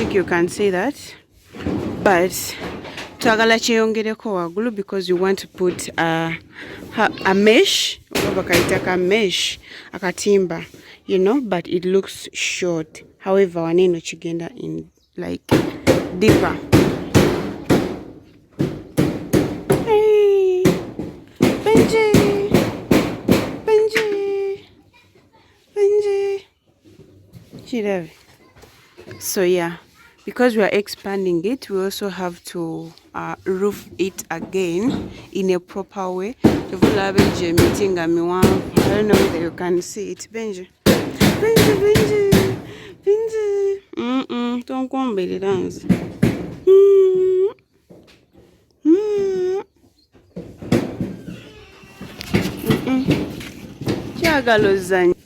think you can see that, but twagala kyeyongereko waggulu because you want to put a mesh oba bakaitaka mesh akatimba, you know, but it looks short. However, waneno kigenda in like deeper. Hey, Benji, Benji, Benji. Chiravi. So yeah, because we are expanding it, we also have to roof it again in a proper way. I don't know whether you can see it. Benji, Benji, Benji, Benji. Don't go and belly dance. Kyagala ozannya.